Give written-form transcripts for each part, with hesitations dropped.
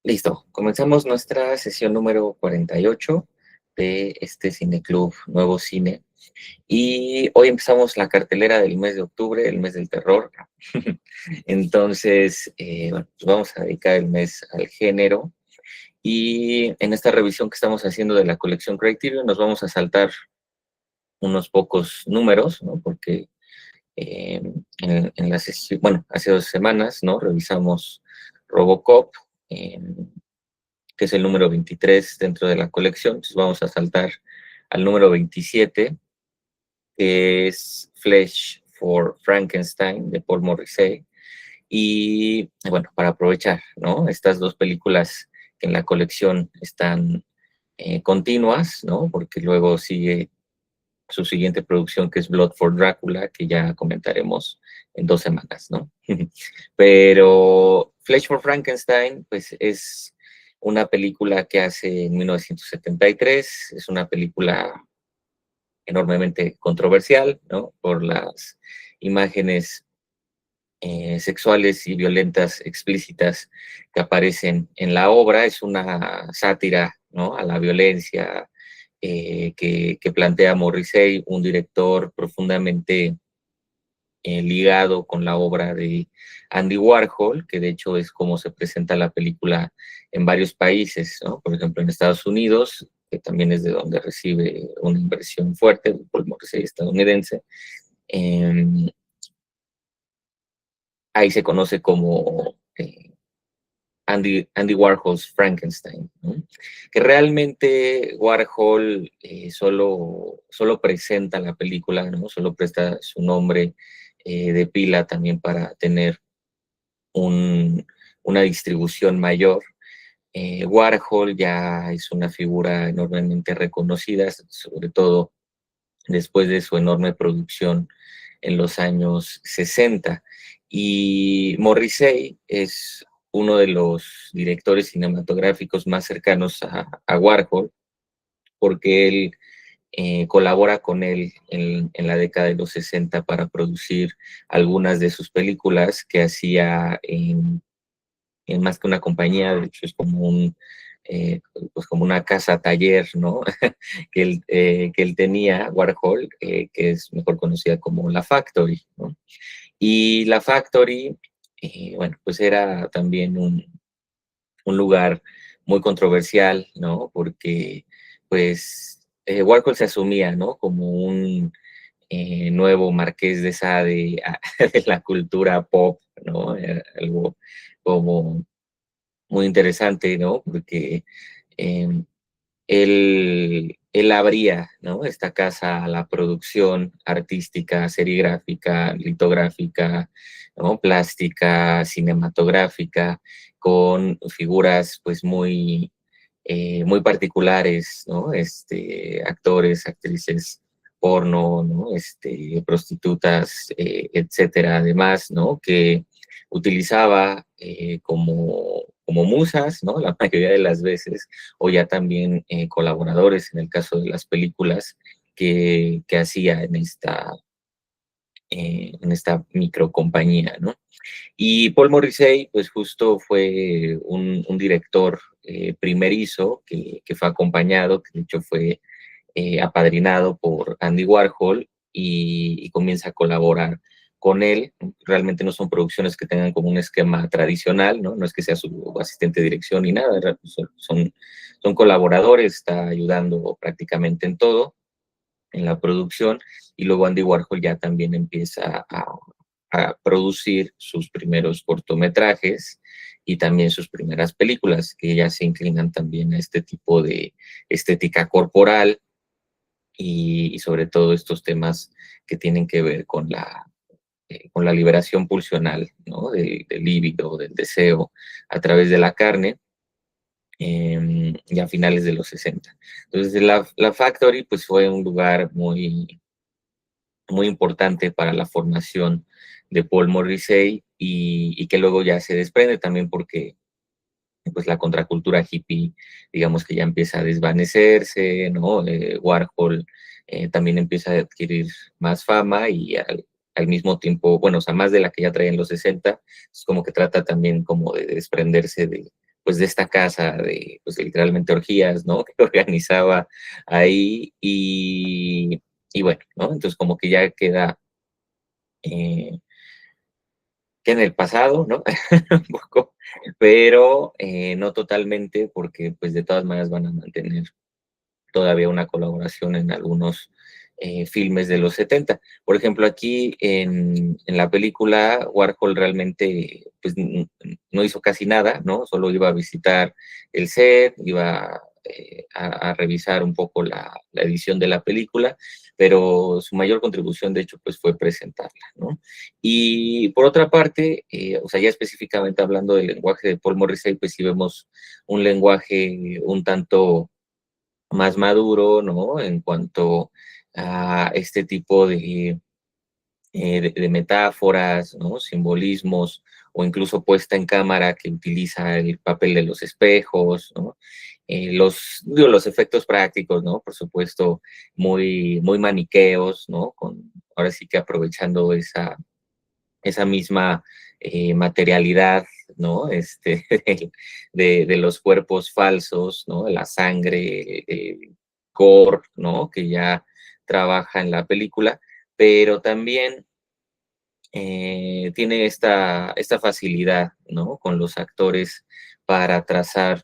Listo, comenzamos nuestra sesión número 48 de este Cineclub Nuevo Cine. Y hoy empezamos la cartelera del mes de octubre, el mes del terror. Entonces, bueno, pues vamos a dedicar el mes al género. Y en esta revisión que estamos haciendo de la colección Criterion nos vamos a saltar unos pocos números, ¿no? Porque en la sesión, bueno, hace 2 semanas, ¿no? Revisamos Robocop, que es el número 23 dentro de la colección. Entonces vamos a saltar al número 27, que es Flesh for Frankenstein, de Paul Morrissey. Y bueno, para aprovechar, ¿no? Estas dos películas que en la colección están continuas, ¿no? Porque luego sigue su siguiente producción, que es Blood for Drácula, que ya comentaremos en 2 semanas, ¿no? Pero Flesh for Frankenstein, pues es una película que hace en 1973, es una película enormemente controversial, ¿no? Por las imágenes sexuales y violentas explícitas que aparecen en la obra. Es una sátira, ¿no? A la violencia que plantea Morrissey, un director profundamente ligado con la obra de Andy Warhol, que de hecho es como se presenta la película en varios países, ¿no? Por ejemplo, en Estados Unidos, que también es de donde recibe una inversión fuerte, Paul Morrissey estadounidense. Eh, Ahí se conoce como Andy Warhol's Frankenstein, ¿no? Que realmente Warhol solo presenta la película, ¿no? Solo presta su nombre de pila también para tener un, una distribución mayor. Warhol ya es una figura enormemente reconocida, sobre todo después de su enorme producción en los años 60. Y Morrissey es uno de los directores cinematográficos más cercanos a Warhol, porque él colabora con él en la década de los 60 para producir algunas de sus películas que hacía en más que una compañía. De hecho es como pues como una casa taller, ¿no? Que él tenía, Warhol, que es mejor conocida como La Factory, ¿no? Y La Factory, bueno, pues era también un lugar muy controversial, ¿no? Porque, pues, Warhol se asumía, ¿no? Como un nuevo Marqués de Sade de la cultura pop, ¿no? Era algo como muy interesante, ¿no? Porque eh, él abría, ¿no? Esta casa a la producción artística, serigráfica, litográfica, ¿no? Plástica, cinematográfica, con figuras pues muy particulares, ¿no? Actores, actrices porno, ¿no? Prostitutas, etcétera, además, ¿no? Que utilizaba como musas, ¿no? La mayoría de las veces, o ya también colaboradores en el caso de las películas que hacía en esta microcompañía, ¿no? Y Paul Morrissey, pues justo fue un director primerizo que fue acompañado, que de hecho fue apadrinado por Andy Warhol y comienza a colaborar con él. Realmente no son producciones que tengan como un esquema tradicional, ¿no? No es que sea su asistente de dirección ni nada, son colaboradores, está ayudando prácticamente en todo, en la producción, y luego Andy Warhol ya también empieza a producir sus primeros cortometrajes y también sus primeras películas, que ya se inclinan también a este tipo de estética corporal y sobre todo estos temas que tienen que ver con la liberación pulsional, ¿no? Del líbido, del deseo a través de la carne, ya a finales de los 60. Entonces, la Factory pues fue un lugar muy importante para la formación de Paul Morrissey y que luego ya se desprende también porque pues la contracultura hippie, digamos que ya empieza a desvanecerse, ¿no? Warhol también empieza a adquirir más fama y al mismo tiempo, bueno, o sea, más de la que ya traía en los 60, es como que trata también como de desprenderse pues de esta casa de, pues literalmente orgías, ¿no? Que organizaba ahí y bueno, ¿no? Entonces como que ya eh, queda en el pasado, ¿no? Un poco, pero no totalmente porque pues de todas maneras van a mantener todavía una colaboración en algunos filmes de los 70. Por ejemplo, aquí en la película, Warhol realmente pues, no hizo casi nada, ¿no? Solo iba a visitar el set, iba a revisar un poco la edición de la película, pero su mayor contribución, de hecho, pues fue presentarla, ¿no? Y por otra parte, o sea, ya específicamente hablando del lenguaje de Paul Morrissey, pues sí vemos un lenguaje un tanto más maduro, ¿no? En cuanto a este tipo de metáforas, ¿no? Simbolismos o incluso puesta en cámara que utiliza el papel de los espejos, ¿no? Los efectos prácticos, ¿no? Por supuesto, muy maniqueos, ¿no? Ahora sí que aprovechando esa misma materialidad, ¿no? De los cuerpos falsos, ¿no? La sangre, el gore, ¿no? Que ya trabaja en la película, pero también tiene esta facilidad, ¿no? Con los actores para trazar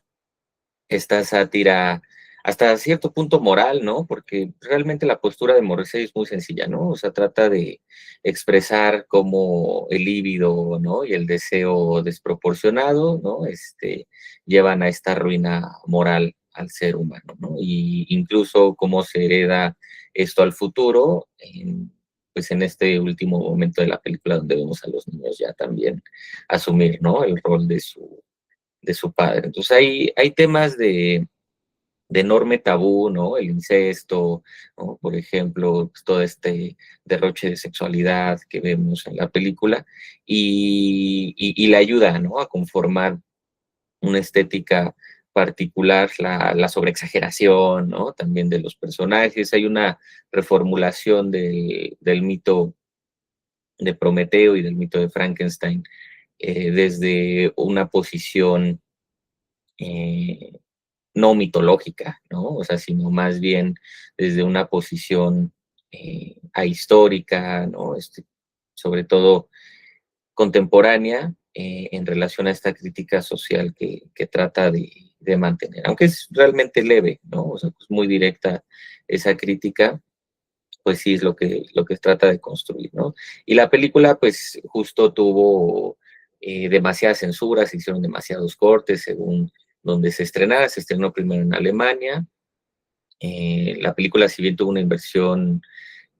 esta sátira hasta cierto punto moral, ¿no? Porque realmente la postura de Morrissey es muy sencilla, ¿no? O sea, trata de expresar cómo el líbido, ¿no? Y el deseo desproporcionado, ¿no? Llevan a esta ruina moral al ser humano, ¿no? Y incluso cómo se hereda esto al futuro, pues en este último momento de la película donde vemos a los niños ya también asumir, ¿no? El rol de su padre. Entonces hay temas de enorme tabú, ¿no? El incesto, ¿no? Por ejemplo, pues, todo este derroche de sexualidad que vemos en la película y le ayuda, ¿no? A conformar una estética particular, la sobreexageración, ¿no? También de los personajes. Hay una reformulación del mito de Prometeo y del mito de Frankenstein desde una posición eh, no mitológica, ¿no? O sea, sino más bien desde una posición ahistórica, ¿no? Sobre todo contemporánea en relación a esta crítica social que trata de mantener, aunque es realmente leve, ¿no? O sea, pues muy directa esa crítica, pues sí es lo que trata de construir, ¿no? Y la película, pues justo tuvo demasiadas censuras, se hicieron demasiados cortes según donde se estrenara. Se estrenó primero en Alemania. La película, si bien tuvo una inversión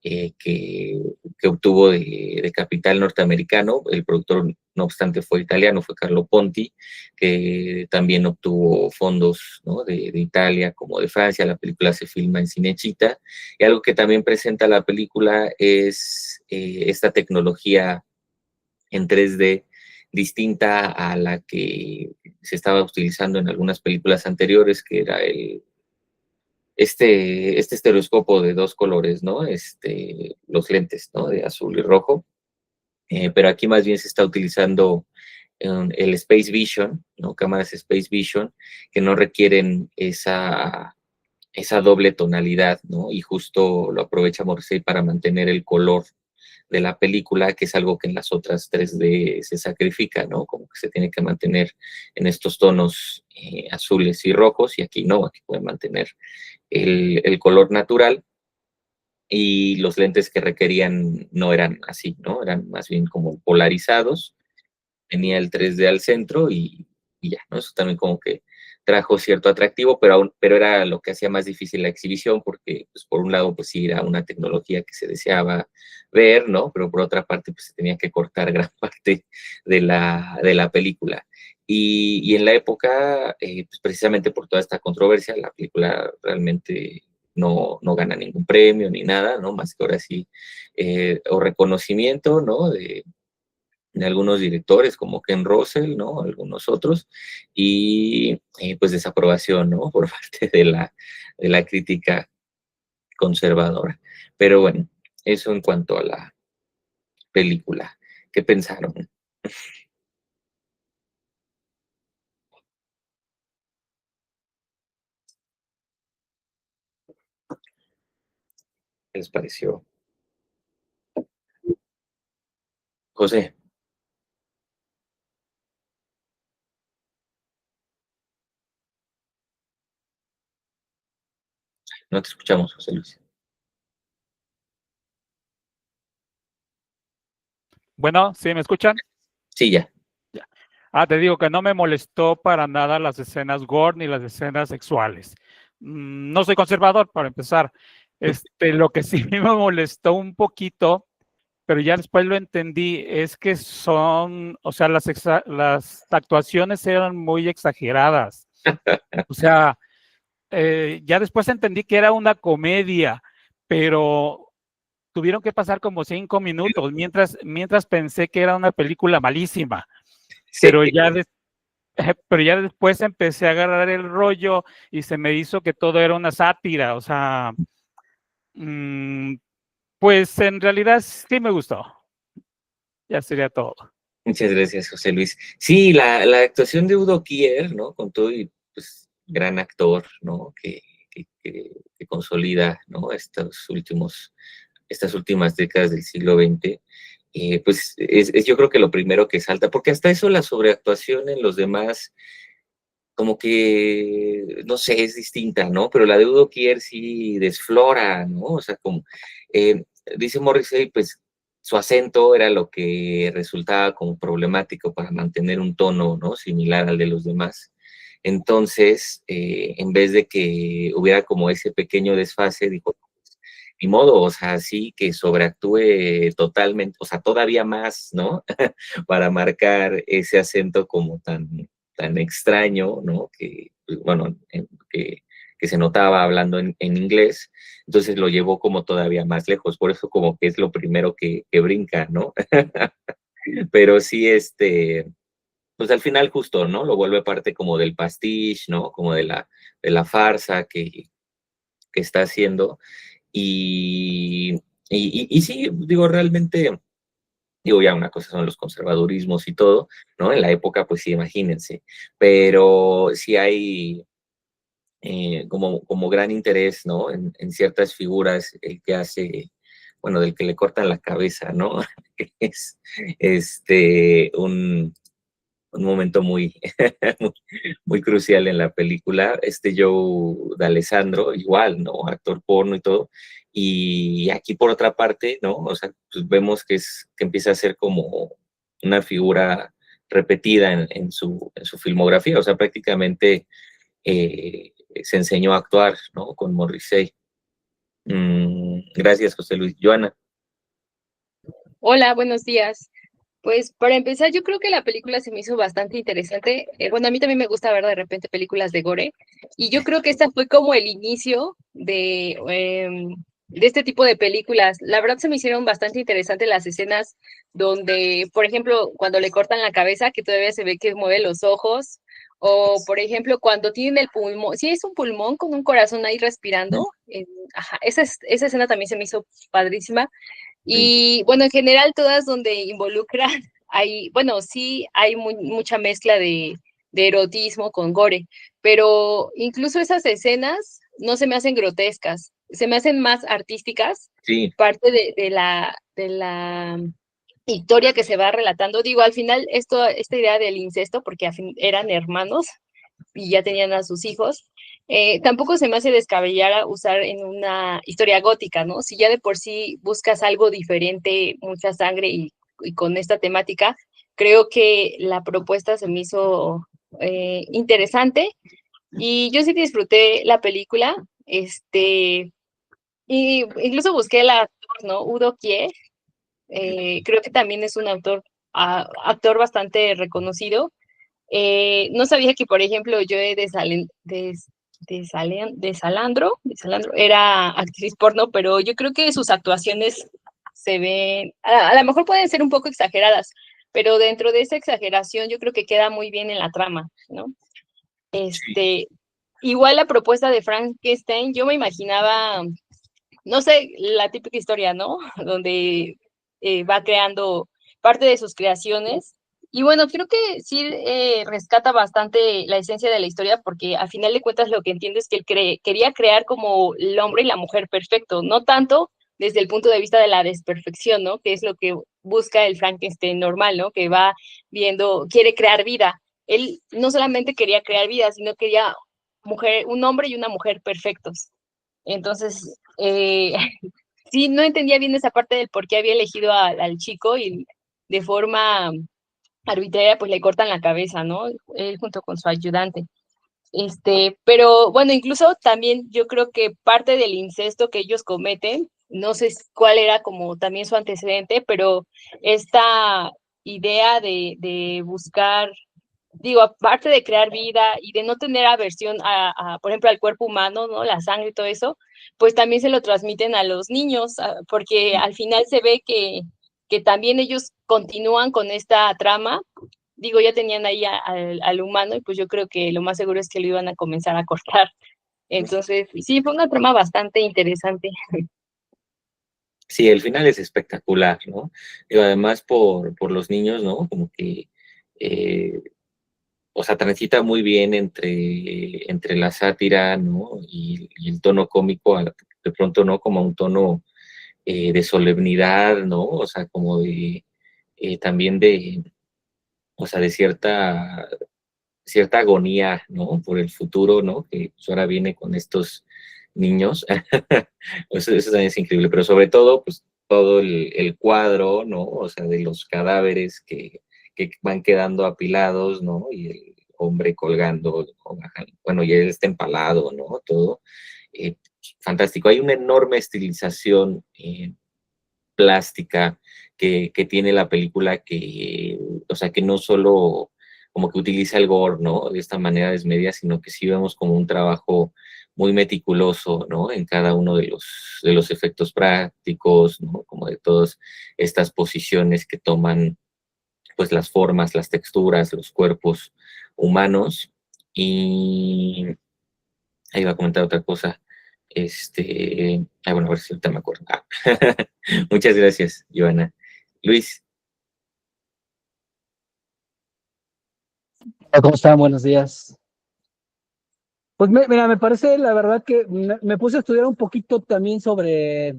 que obtuvo de capital norteamericano, el productor, no obstante, fue italiano, fue Carlo Ponti, que también obtuvo fondos, ¿no? de Italia como de Francia. La película se filma en Cinecittà, y algo que también presenta la película es esta tecnología en 3D distinta a la que se estaba utilizando en algunas películas anteriores, que era este estereoscopo de dos colores, ¿no? Los lentes, ¿no? De azul y rojo. Pero aquí más bien se está utilizando el Space Vision, ¿no? Cámaras Space Vision que no requieren esa doble tonalidad, ¿no? Y justo lo aprovecha Morrissey para mantener el color de la película, que es algo que en las otras 3D se sacrifica, ¿no? Como que se tiene que mantener en estos tonos azules y rojos, y aquí no, aquí puede mantener el color natural, y los lentes que requerían no eran así, ¿no? Eran más bien como polarizados, tenía el 3D al centro y ya, ¿no? Eso también como que trajo cierto atractivo, pero era lo que hacía más difícil la exhibición, porque pues, por un lado pues sí era una tecnología que se deseaba ver, ¿no? Pero por otra parte pues se tenía que cortar gran parte de la película. Y en la época, pues precisamente por toda esta controversia, la película realmente no gana ningún premio ni nada, ¿no? Más que ahora sí, o reconocimiento, ¿no? De algunos directores como Ken Russell, ¿no? Algunos otros, y pues desaprobación, ¿no? Por parte de la crítica conservadora. Pero bueno, eso en cuanto a la película. ¿Qué pensaron? ¿Qué les pareció? José, no te escuchamos, José Luis. Bueno, ¿sí me escuchan? Sí, ya. Ya. Te digo que no me molestó para nada las escenas gore ni las escenas sexuales. No soy conservador, para empezar. Lo que sí me molestó un poquito, pero ya después lo entendí, es que son, o sea, las actuaciones eran muy exageradas. O sea, ya después entendí que era una comedia, pero tuvieron que pasar como 5 minutos, mientras pensé que era una película malísima. Sí, Pero pero ya después empecé a agarrar el rollo y se me hizo que todo era una sátira, o sea, pues en realidad sí me gustó. Ya sería todo. muchas gracias, José Luis. Sí, la actuación de Udo Kier, ¿no? Con todo y pues gran actor, ¿no? Que consolida, ¿no? Estas últimas décadas del siglo XX, pues yo creo que lo primero que salta, porque hasta eso la sobreactuación en los demás como que, no sé, es distinta, ¿no? Pero la de Udo Kier sí desflora, ¿no? O sea, como, eh, dice Morrissey, pues su acento era lo que resultaba como problemático para mantener un tono, ¿no? Similar al de los demás. Entonces, en vez de que hubiera como ese pequeño desfase, dijo, ni modo, o sea, sí que sobreactúe totalmente, o sea, todavía más, ¿no? Para marcar ese acento como tan extraño, ¿no? Que, pues, bueno, que se notaba hablando en inglés, entonces lo llevó como todavía más lejos, por eso como que es lo primero que brinca, ¿no? Pero sí, pues al final justo, ¿no? Lo vuelve parte como del pastiche, ¿no? Como de la farsa que está haciendo. Y, y sí, digo, realmente, digo, ya una cosa son los conservadurismos y todo, ¿no? En la época, pues sí, imagínense, pero sí hay como gran interés, ¿no? En ciertas figuras, el que hace, bueno, del que le cortan la cabeza, ¿no? Que es un momento muy, muy, muy crucial en la película. Joe D'Alessandro, igual, ¿no? Actor porno y todo. Y aquí por otra parte, ¿no? O sea, pues vemos que empieza a ser como una figura repetida en su filmografía. O sea, prácticamente se enseñó a actuar, ¿no? Con Morrissey. Gracias, José Luis. Joana. Hola, buenos días. Pues para empezar, yo creo que la película se me hizo bastante interesante. Bueno, a mí también me gusta ver de repente películas de gore y yo creo que esta fue como el inicio de este tipo de películas. La verdad se me hicieron bastante interesantes las escenas donde, por ejemplo, cuando le cortan la cabeza, que todavía se ve que mueve los ojos, o por ejemplo, cuando tienen el pulmón, sí es un pulmón con un corazón ahí respirando. Ajá, esa escena también se me hizo padrísima. Sí, Y bueno, en general todas donde involucran, hay, bueno, sí hay mucha mezcla de erotismo con gore, pero incluso esas escenas no se me hacen grotescas, se me hacen más artísticas, sí, parte de la historia que se va relatando. Digo, al final esta idea del incesto, porque eran hermanos, y ya tenían a sus hijos, tampoco se me hace descabellar a usar en una historia gótica, ¿no? Si ya de por sí buscas algo diferente, mucha sangre y con esta temática, creo que la propuesta se me hizo interesante y yo sí disfruté la película, y incluso busqué el actor, ¿no? Udo Kier, creo que también es un actor bastante reconocido. No sabía que, por ejemplo, Joe de Salandro era actriz porno, pero yo creo que sus actuaciones se ven, a lo mejor pueden ser un poco exageradas, pero dentro de esa exageración yo creo que queda muy bien en la trama, ¿no? sí, Igual la propuesta de Frankenstein, yo me imaginaba, no sé, la típica historia, ¿no? Donde va creando parte de sus creaciones. Y bueno, creo que sí rescata bastante la esencia de la historia porque a final de cuentas lo que entiendo es que él quería crear como el hombre y la mujer perfecto, no tanto desde el punto de vista de la desperfección, ¿no? Que es lo que busca el Frankenstein normal, ¿no? Que va viendo, quiere crear vida. Él no solamente quería crear vida, sino quería un hombre y una mujer perfectos. Entonces, sí, no entendía bien esa parte del por qué había elegido al chico y de forma arbitraria, pues le cortan la cabeza, ¿no? Él junto con su ayudante. Pero bueno, incluso también yo creo que parte del incesto que ellos cometen, no sé cuál era como también su antecedente, pero esta idea de buscar, digo, aparte de crear vida y de no tener aversión por ejemplo, al cuerpo humano, ¿no? La sangre y todo eso, pues también se lo transmiten a los niños, porque al final se ve que también ellos continúan con esta trama. Digo, ya tenían ahí al humano y pues yo creo que lo más seguro es que lo iban a comenzar a cortar. Entonces, sí, fue una trama bastante interesante. Sí, el final es espectacular, ¿no? Y además por los niños, ¿no? Como que, o sea, transita muy bien entre la sátira, ¿no? Y el tono cómico, de pronto, ¿no? Como un tono de solemnidad, ¿no? O sea, como de, también de, o sea, de cierta agonía, ¿no? Por el futuro, ¿no? Que pues, ahora viene con estos niños. Eso también es increíble, pero sobre todo, pues todo el cuadro, ¿no? O sea, de los cadáveres que van quedando apilados, ¿no? Y el hombre colgando, bueno, y él está empalado, ¿no? Todo. Fantástico. Hay una enorme estilización plástica que tiene la película que, o sea, que no solo como que utiliza el gore, ¿no? De esta manera desmedida, sino que sí vemos como un trabajo muy meticuloso, ¿no? En cada uno de los efectos prácticos, ¿no? Como de todas estas posiciones que toman, pues, las formas, las texturas, los cuerpos humanos. Y ahí va a comentar otra cosa. Bueno, a ver si ahorita me acuerdo. Muchas gracias, Joana. Luis. ¿Cómo están? Buenos días. Pues mira, me parece, la verdad que me puse a estudiar un poquito también sobre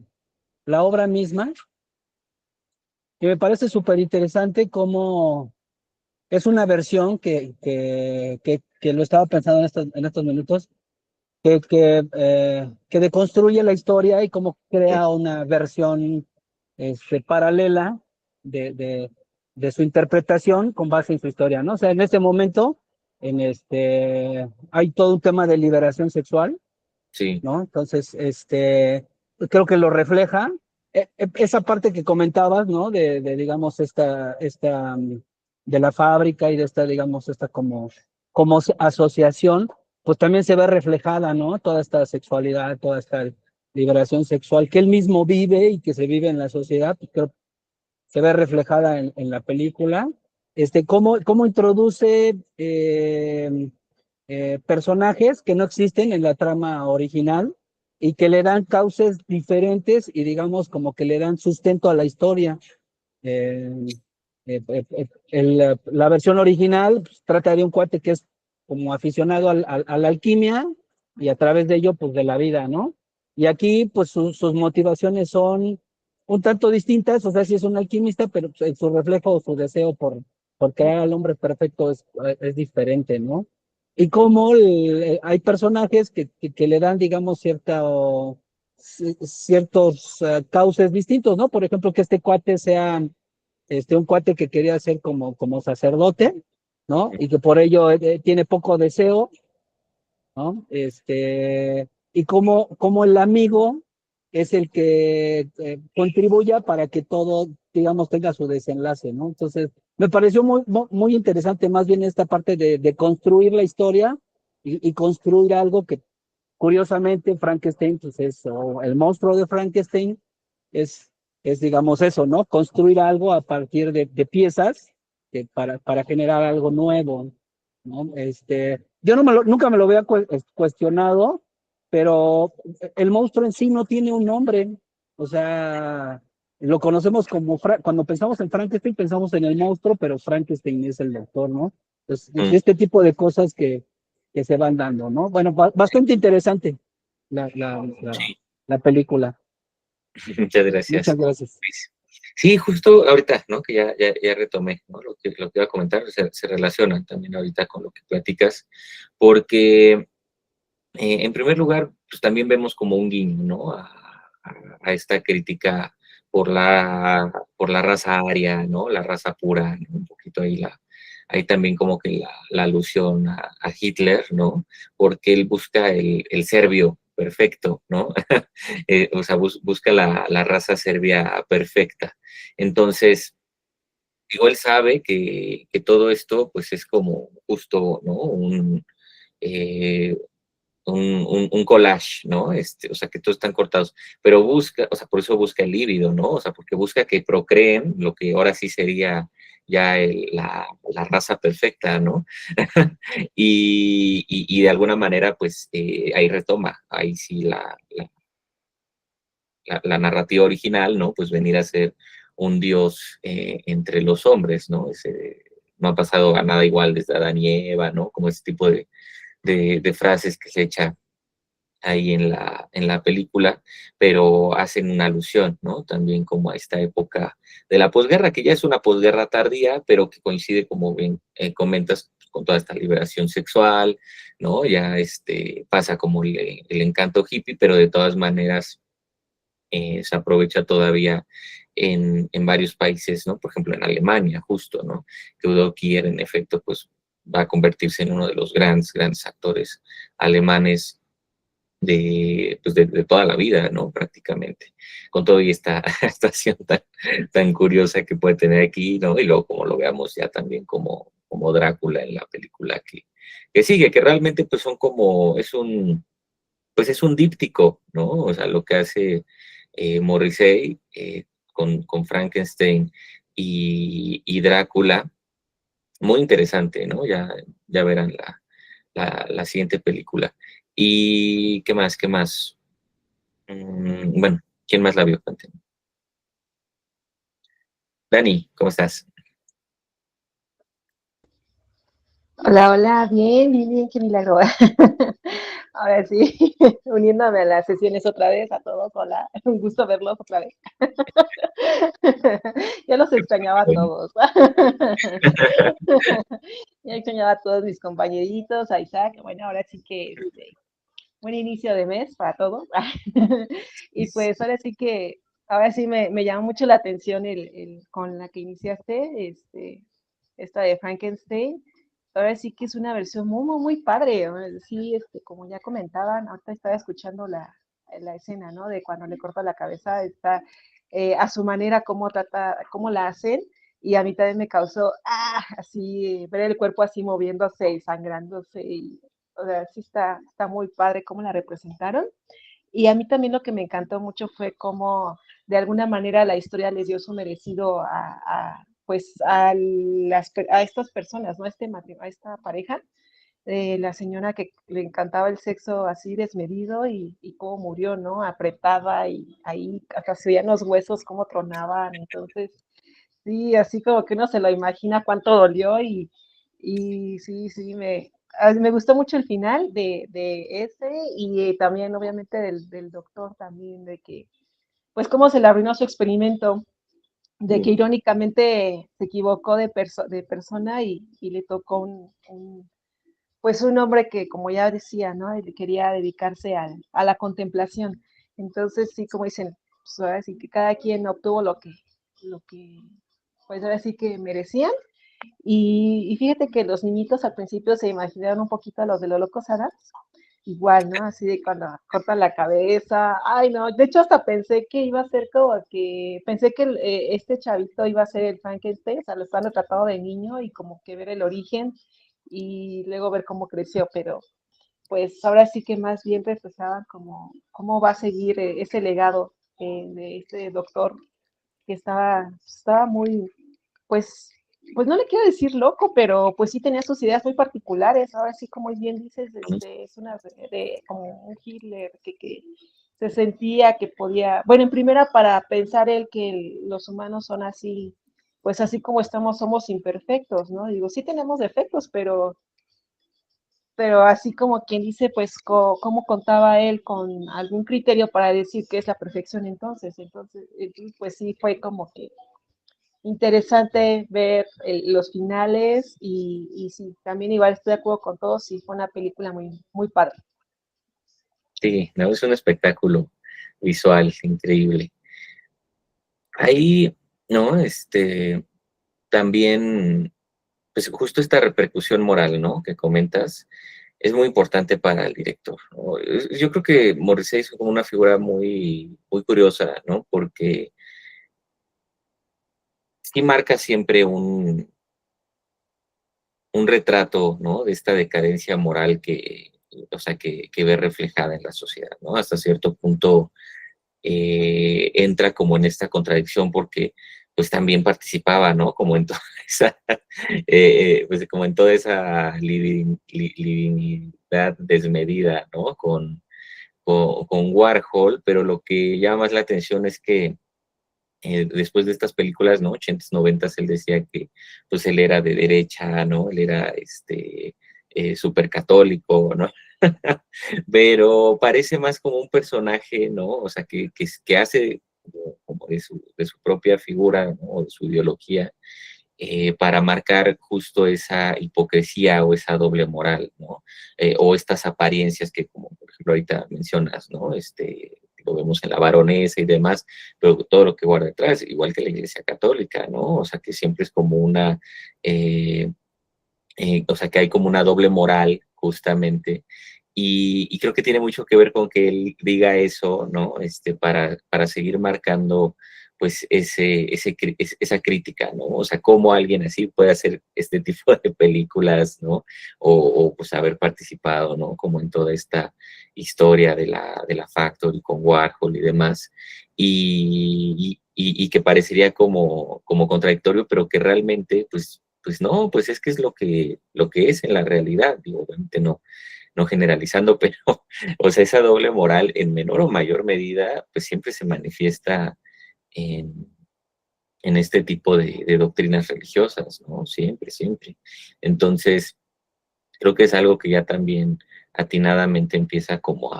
la obra misma y me parece súper interesante cómo es una versión que lo estaba pensando en estos minutos, que deconstruye la historia y cómo crea una versión paralela de, de, de su interpretación con base en su historia, ¿no? O sea, en este momento, hay todo un tema de liberación sexual, Sí, ¿no? Entonces, creo que lo refleja. Esa parte que comentabas, ¿no? Digamos, de la fábrica y de esta, digamos, esta como asociación, pues también se ve reflejada, ¿no? Toda esta sexualidad, toda esta liberación sexual que él mismo vive y que se vive en la sociedad, pues creo que se ve reflejada en la película. Cómo introduce personajes que no existen en la trama original y que le dan cauces diferentes y digamos como que le dan sustento a la historia. Eh, la versión original pues, trata de un cuate que es como aficionado a la alquimia y a través de ello pues de la vida, ¿no? Y aquí pues sus motivaciones son un tanto distintas, o sea, sí es un alquimista, pero pues, su reflejo, su deseo por crear al hombre perfecto es diferente, ¿no? Y cómo hay personajes que le dan, digamos, ciertos cauces distintos, ¿no? Por ejemplo, que este cuate sea un cuate que quería ser como sacerdote, ¿no? Y que por ello tiene poco deseo, ¿no? Y como el amigo es el que contribuya para que todo, digamos, tenga su desenlace, ¿no? Entonces, me pareció muy interesante más bien esta parte de construir la historia y construir algo que, curiosamente, Frankenstein, pues o el monstruo de Frankenstein es, digamos, eso, ¿no? Construir algo a partir de piezas para generar algo nuevo, ¿no? Yo nunca me lo había cuestionado, pero el monstruo en sí no tiene un nombre, o sea, lo conocemos como, cuando pensamos en Frankenstein, pensamos en el monstruo, pero Frankenstein es el doctor, ¿no? Entonces, este tipo de cosas que se van dando, ¿no? Bueno, bastante interesante la, la, la, sí. la película. Muchas gracias. Muchas gracias. Sí, justo ahorita, ¿no? Que ya retomé, ¿no? Lo que iba a comentar se relaciona también ahorita con lo que platicas, porque en primer lugar, pues también vemos como un guiño, ¿no? A esta crítica por la raza aria, ¿no? La raza pura, ¿no? Un poquito ahí también como que la alusión a Hitler, ¿no? Porque él busca el serbio perfecto, ¿no? O sea, busca la raza serbia perfecta. Entonces, digo, él sabe que todo esto, pues es como justo, ¿no? Eh, un collage, ¿no? O sea, que todos están cortados, pero busca, o sea, por eso busca el líbido, ¿no? O sea, porque busca que procreen lo que ahora sí sería ya la raza perfecta, ¿no? Y de alguna manera, pues ahí retoma, ahí sí la narrativa original, ¿no? Pues venir a ser un dios entre los hombres, ¿no? No ha pasado a nada igual desde Adán y Eva, ¿no? Como ese tipo de frases que se echa ahí en la película, pero hacen una alusión, ¿no? También como a esta época de la posguerra, que ya es una posguerra tardía, pero que coincide, como bien comentas, con toda esta liberación sexual, ¿no? Ya pasa como el encanto hippie, pero de todas maneras se aprovecha todavía en varios países, ¿no? Por ejemplo, en Alemania, justo, ¿no? Que Udo Kier, en efecto, pues va a convertirse en uno de los grandes actores alemanes de toda la vida, ¿no? Prácticamente. Con todo y esta estación tan curiosa que puede tener aquí, ¿no? Y luego como lo veamos ya también como Drácula en la película que sigue, que realmente pues son pues es un díptico, ¿no? O sea, lo que hace Morrissey con Frankenstein y Drácula, muy interesante, ¿no? Ya verán la siguiente película. ¿Y qué más? ¿Qué más? Bueno, ¿quién más la vio? Cuéntenme. Dani, ¿cómo estás? Hola, hola, bien, bien, bien, qué milagro. Ahora sí, uniéndome a las sesiones otra vez, a todos, hola, un gusto verlos otra vez. Ya los extrañaba a todos. Ya extrañaba a todos mis compañeritos, a Isaac, bueno, ahora sí que buen inicio de mes para todos. Y pues ahora sí me llama mucho la atención con la que iniciaste, esta de Frankenstein. Ahora sí que es una versión muy, muy, muy padre, ¿no? Sí, como ya comentaban, ahorita estaba escuchando la escena, ¿no? De cuando le corta la cabeza, está a su manera cómo la hacen, y a mí también me causó, así, ver el cuerpo así moviéndose y sangrándose, y, o sea, sí está muy padre cómo la representaron. Y a mí también lo que me encantó mucho fue cómo de alguna manera la historia les dio su merecido pues a estas personas, ¿no? A esta pareja, la señora que le encantaba el sexo así desmedido y cómo murió, ¿no? Apretada, y ahí hasta se veían los huesos cómo tronaban. Entonces, sí, así como que uno se lo imagina cuánto dolió, y sí, sí, me gustó mucho el final de ese, y también obviamente del doctor también, de que, pues cómo se le arruinó su experimento, de que irónicamente se equivocó de persona, y le tocó pues un hombre que, como ya decía, ¿no? Él quería dedicarse a la contemplación. Entonces, sí, como dicen, pues ahora sí que cada quien obtuvo lo que pues ahora sí que merecían. Y fíjate que los niñitos al principio se imaginaron un poquito a los de los locos Adams, igual, ¿no? Así de cuando cortan la cabeza. Ay, no, de hecho hasta pensé que iba a ser como que, pensé que este chavito iba a ser el Frankenstein, o sea, lo están retratado de niño, y como que ver el origen y luego ver cómo creció, pero pues ahora sí que más bien reflejaban como cómo va a seguir ese legado de este doctor que estaba muy, pues, pues no le quiero decir loco, pero pues sí tenía sus ideas muy particulares. Ahora sí, como bien dices, es una como un Hitler que se sentía que podía, bueno, en primera, para pensar él que los humanos son así, pues así como estamos, somos imperfectos, ¿no? Digo, sí tenemos defectos, pero pero así como quien dice, pues, cómo contaba él con algún criterio para decir que es la perfección entonces, pues sí fue como que interesante ver los finales y sí, también igual estoy de acuerdo con todos, sí fue una película muy, muy padre. Sí, no, es un espectáculo visual increíble. Ahí, ¿no? También, pues justo esta repercusión moral, ¿no? Que comentas, es muy importante para el director, ¿no? Yo creo que Morrissey es como una figura muy, muy curiosa, ¿no? Porque sí marca siempre un retrato, ¿no? De esta decadencia moral o sea, que ve reflejada en la sociedad, ¿no? Hasta cierto punto entra como en esta contradicción porque pues también participaba, ¿no? Como en toda esa, pues como en toda esa livinidad desmedida, ¿no? Con Warhol, pero lo que llama más la atención es que después de estas películas, ¿no? 80s, 90s, él decía que pues él era de derecha, ¿no? Él era súper católico, ¿no? Pero parece más como un personaje, ¿no? O sea, que hace como de su propia figura, ¿no? O de su ideología, para marcar justo esa hipocresía o esa doble moral, ¿no? O estas apariencias que, como por ejemplo ahorita mencionas, ¿no? Lo vemos en la baronesa y demás, pero todo lo que guarda detrás, igual que la Iglesia Católica, ¿no? O sea, que siempre es como eh, o sea, que hay como una doble moral, justamente, y creo que tiene mucho que ver con que él diga eso, ¿no? Para seguir marcando, pues, esa crítica, ¿no? O sea, cómo alguien así puede hacer este tipo de películas, ¿no? Pues, haber participado, ¿no? Como en toda esta historia de la Factory con Warhol y demás, y que parecería como contradictorio, pero que realmente, pues no, pues es que es lo que es en la realidad, digo, obviamente no generalizando, pero, o sea, esa doble moral en menor o mayor medida, pues siempre se manifiesta en, en este tipo de doctrinas religiosas, ¿no? Siempre, siempre. Entonces, creo que es algo que ya también atinadamente empieza como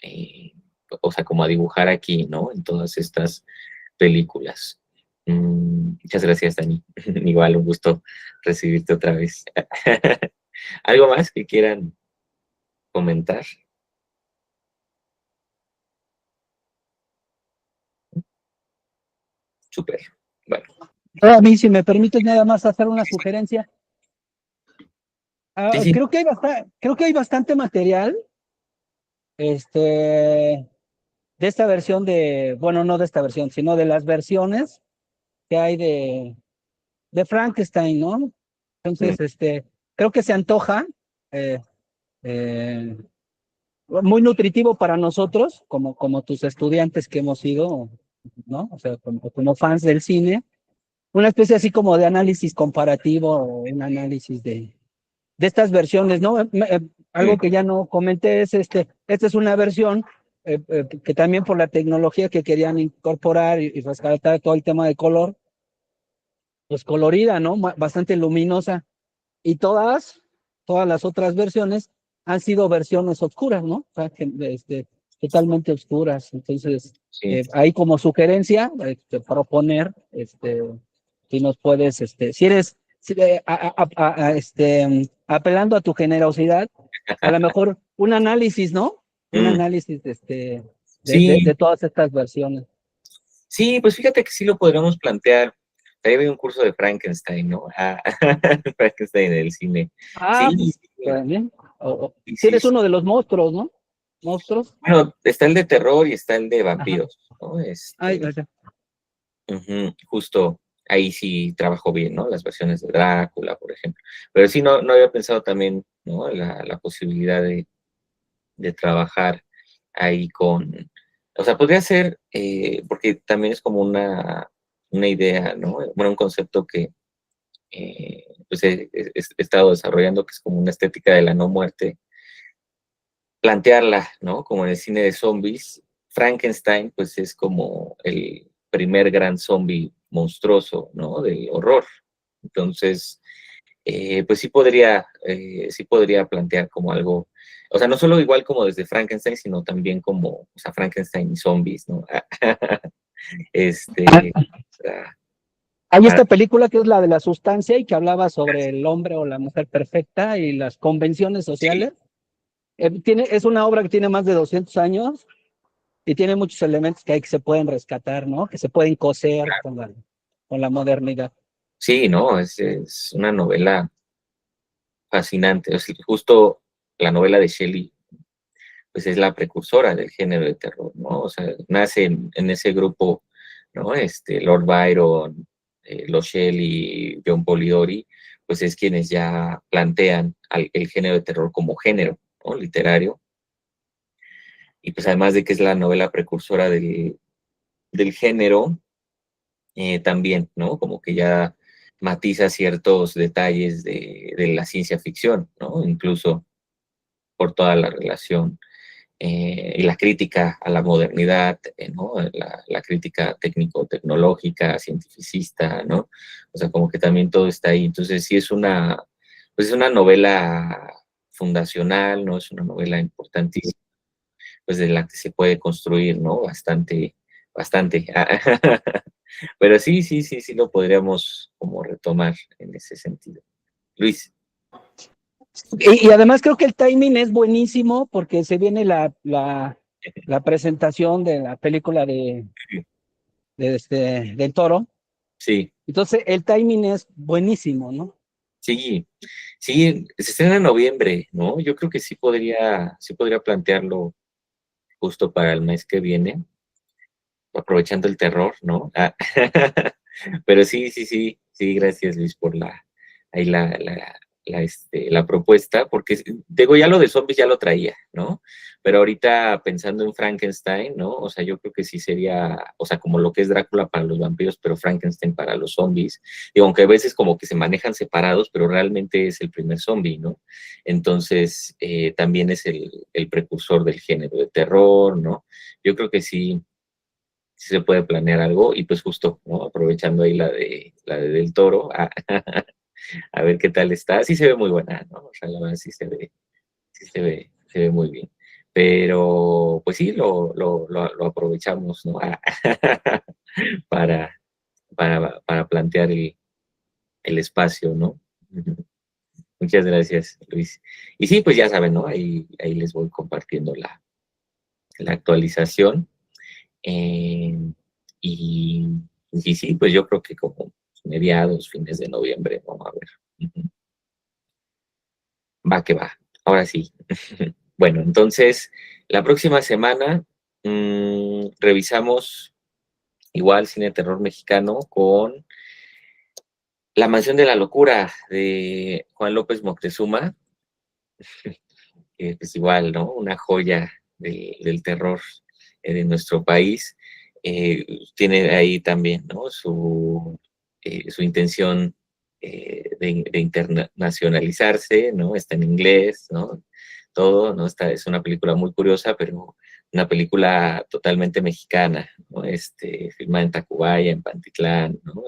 eh, o sea, como a dibujar aquí, ¿no? En todas estas películas. Muchas gracias, Dani. Igual un gusto recibirte otra vez. ¿Algo más que quieran comentar? Súper. Bueno, A mí, si me permites nada más hacer una sugerencia. sí, sí. Creo que hay bastante material, de esta versión bueno, no de esta versión, sino de las versiones que hay de Frankenstein, ¿no? Entonces, creo que se antoja, eh, eh, muy nutritivo para nosotros, como tus estudiantes que hemos sido, ¿no? O sea, como fans del cine, una especie así como de análisis comparativo o un análisis de estas versiones, ¿no? Algo que ya no comenté es esta es una versión que también por la tecnología que querían incorporar y rescatar todo el tema de color, pues colorida, ¿no? Bastante luminosa. Y todas las otras versiones han sido versiones oscuras, ¿no? O sea, totalmente oscuras. Entonces, Sí. ahí como sugerencia, proponer, si nos puedes, si eres, apelando a tu generosidad, a lo mejor un análisis, ¿no? Un Mm, análisis, sí, de todas estas versiones. sí, pues fíjate que sí lo podríamos plantear. Ahí hay un curso de Frankenstein, ¿no? Frankenstein en el cine. Ah, Sí, sí, también. sí, Si sí, eres sí. uno de los monstruos, ¿no? Monstruos. Bueno, está el de terror y está el de Ajá. vampiros, ¿no? Ay, gracias. Justo ahí sí trabajó bien, ¿no? Las versiones de Drácula, por ejemplo. Pero sí, no había pensado también, ¿no? La posibilidad de trabajar ahí o sea, podría ser, porque también es como una idea, ¿no? Bueno, un concepto que pues he estado desarrollando, que es como una estética de la no muerte, plantearla, ¿no? Como en el cine de zombies, Frankenstein, pues es como el primer gran zombie monstruoso, ¿no? Del horror. Entonces, pues sí podría plantear como algo, o sea, no solo igual como desde Frankenstein, sino también como, o sea, Frankenstein y zombies, ¿no? Para- Hay esta película que es la de La Sustancia y que hablaba sobre el hombre o la mujer perfecta y las convenciones sociales. Es una obra que tiene más de 200 años y tiene muchos elementos que se pueden rescatar, ¿no? Que se pueden coser con la modernidad. sí, ¿no? Es una novela fascinante. O sea, justo la novela de Shelley, pues es la precursora del género de terror, ¿no? O sea, nace en ese grupo, ¿no? Lord Byron, los Shelley, John Polidori, pues es quienes ya plantean el género de terror como género, ¿no? Literario. Y pues además de que es la novela precursora del género, también, ¿no? Como que ya matiza ciertos detalles de la ciencia ficción, ¿no? Incluso por toda la relación y la crítica a la modernidad, ¿no? La crítica técnico-tecnológica, cientificista, ¿no? O sea, como que también todo está ahí. Entonces sí pues es una novela fundacional, ¿no? Es una novela importantísima, pues de la que se puede construir, ¿no? Bastante. Pero sí lo podríamos como retomar en ese sentido. Luis. Y además creo que el timing es buenísimo porque se viene la presentación de la película del Toro. Sí, Entonces el timing es buenísimo, ¿no? sí, se estrena en noviembre, ¿no? Yo creo que sí podría plantearlo justo para el mes que viene, aprovechando el terror, ¿no? Pero sí, gracias Luis por ahí la propuesta, porque digo, ya lo de zombies ya lo traía, ¿no? Pero ahorita pensando en Frankenstein, ¿no? O sea, yo creo que sí sería, o sea, como lo que es Drácula para los vampiros, pero Frankenstein para los zombies. Digo, aunque a veces como que se manejan separados, pero realmente es el primer zombie, ¿no? Entonces, también es el precursor del género de terror, ¿no? Yo creo que sí se puede planear algo y pues justo, ¿no? Aprovechando ahí la de Del Toro, a ver qué tal está. Sí se ve muy buena, ¿no? O sea, la verdad sí se ve muy bien. Pero pues sí, lo aprovechamos, ¿no? Para, para plantear el espacio, ¿no? Muchas gracias, Luis. Y sí, pues ya saben, ¿no? Ahí les voy compartiendo la actualización. Eh, y, y sí, pues yo creo que como mediados, fines de noviembre, vamos a ver. Ujú. Va que va. Ahora sí. Bueno, entonces, la próxima semana revisamos igual cine de terror mexicano con La Mansión de la Locura de Juan López Moctezuma, que es igual, ¿no? Una joya del terror de nuestro país. Tiene ahí también, ¿no? Su intención de internacionalizarse, ¿no? Está en inglés, ¿no? Todo, ¿no? Es una película muy curiosa, pero una película totalmente mexicana, ¿no? Filmada en Tacubaya, en Pantitlán, ¿no?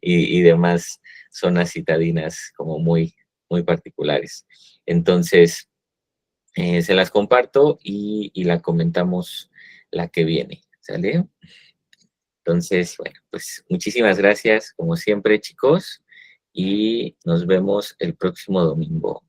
y demás zonas citadinas como muy, muy particulares. Entonces, se las comparto y la comentamos la que viene, ¿sale? Entonces, bueno, pues muchísimas gracias, como siempre, chicos, y nos vemos el próximo domingo.